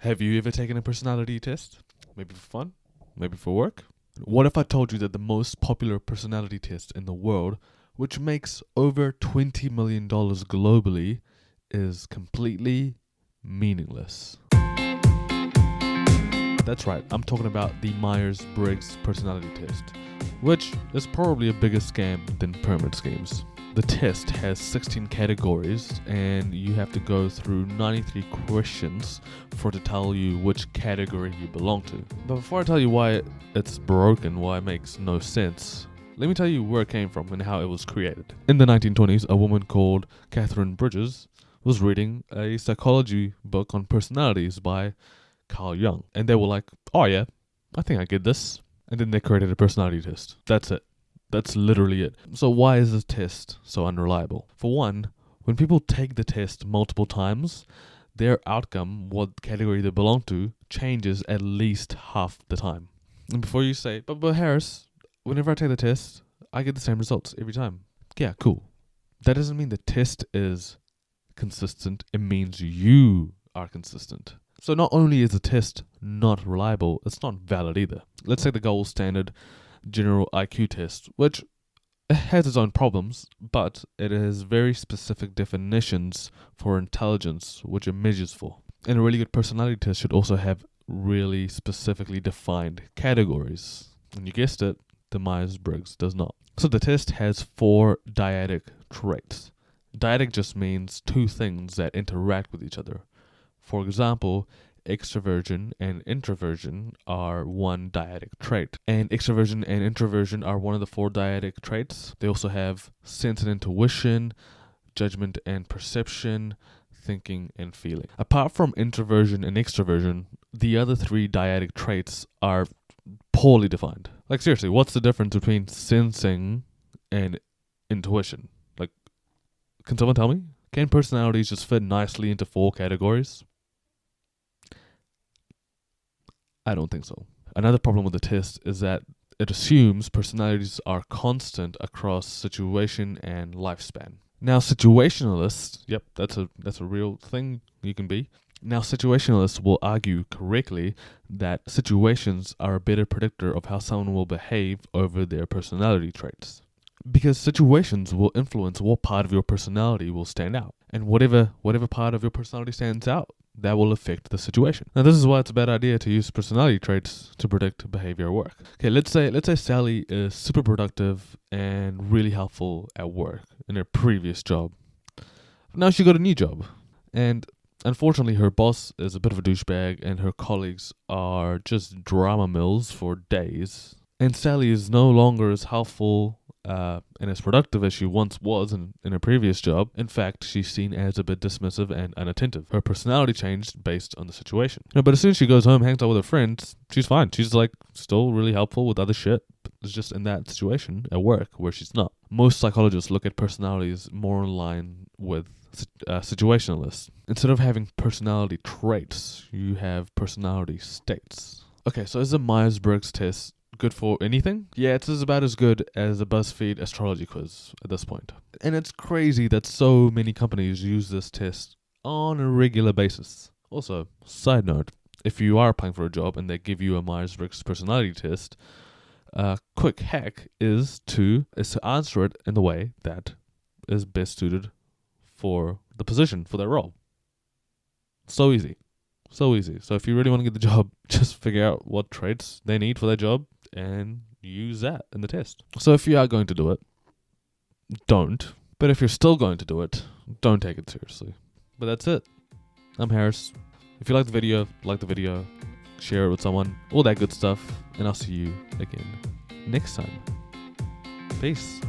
Have you ever taken a personality test? Maybe for fun? Maybe for work? What if I told you that the most popular personality test in the world, which makes over $20 million globally, is completely meaningless? That's right, I'm talking about the Myers Briggs Personality Test, which is probably a bigger scam than pyramid schemes. The test has 16 categories, and you have to go through 93 questions for it to tell you which category you belong to. But before I tell you why it's broken, why it makes no sense, let me tell you where it came from and how it was created. In the 1920s, a woman called Catherine Bridges was reading a psychology book on personalities by Carl Jung, and they were like, oh yeah, I think I get this. And then they created a personality test. That's it. That's literally it. So why is this test so unreliable? For one, when people take the test multiple times, their outcome, what category they belong to, changes at least half the time. And before you say, but Harris, whenever I take the test, I get the same results every time. Yeah, cool. That doesn't mean the test is consistent. It means you are consistent. So not only is the test not reliable, it's not valid either. Let's take the gold standard general IQ test, which has its own problems, but it has very specific definitions for intelligence, which it measures for. And a really good personality test should also have really specifically defined categories. And you guessed it, the Myers-Briggs does not. So the test has 4 dyadic traits. Dyadic just means two things that interact with each other. For example, extroversion and introversion are one dyadic trait. And extroversion and introversion are one of the 4 dyadic traits. They also have sense and intuition, judgment and perception, thinking and feeling. Apart from introversion and extroversion, the other 3 dyadic traits are poorly defined. Like seriously, what's the difference between sensing and intuition? Like, can someone tell me? Can personalities just fit nicely into 4 categories? I don't think so. Another problem with the test is that it assumes personalities are constant across situation and lifespan. Now, situationalists, yep, that's a real thing you can be. Now, situationalists will argue correctly that situations are a better predictor of how someone will behave over their personality traits. Because situations will influence what part of your personality will stand out. And whatever part of your personality stands out, that will affect the situation. Now, this is why it's a bad idea to use personality traits to predict behavior at work. Okay, let's say Sally is super productive and really helpful at work in her previous job. Now she got a new job, and unfortunately her boss is a bit of a douchebag and her colleagues are just drama mills for days. And Sally is no longer as helpful and as productive as she once was in her previous job. In fact, she's seen as a bit dismissive and unattentive. Her personality changed based on the situation. But as soon as she goes home, hangs out with her friends, she's fine. She's like still really helpful with other shit. But it's just in that situation at work where she's not. Most psychologists look at personalities more in line with situationalists. Instead of having personality traits, you have personality states. Okay, so is the Myers-Briggs test good for anything? Yeah, it's about as good as a BuzzFeed astrology quiz at this point. And it's crazy that so many companies use this test on a regular basis. Also, side note, if you are applying for a job and they give you a Myers-Briggs personality test, a quick hack is to answer it in the way that is best suited for the position, for their role. So easy. So easy. So if you really want to get the job, just figure out what traits they need for their job and use that in the test. So if you are going to do it, don't. But if you're still going to do it, don't take it seriously. But that's it. I'm Harris. If you like the video, share it with someone, all that good stuff, and I'll see you again next time. Peace.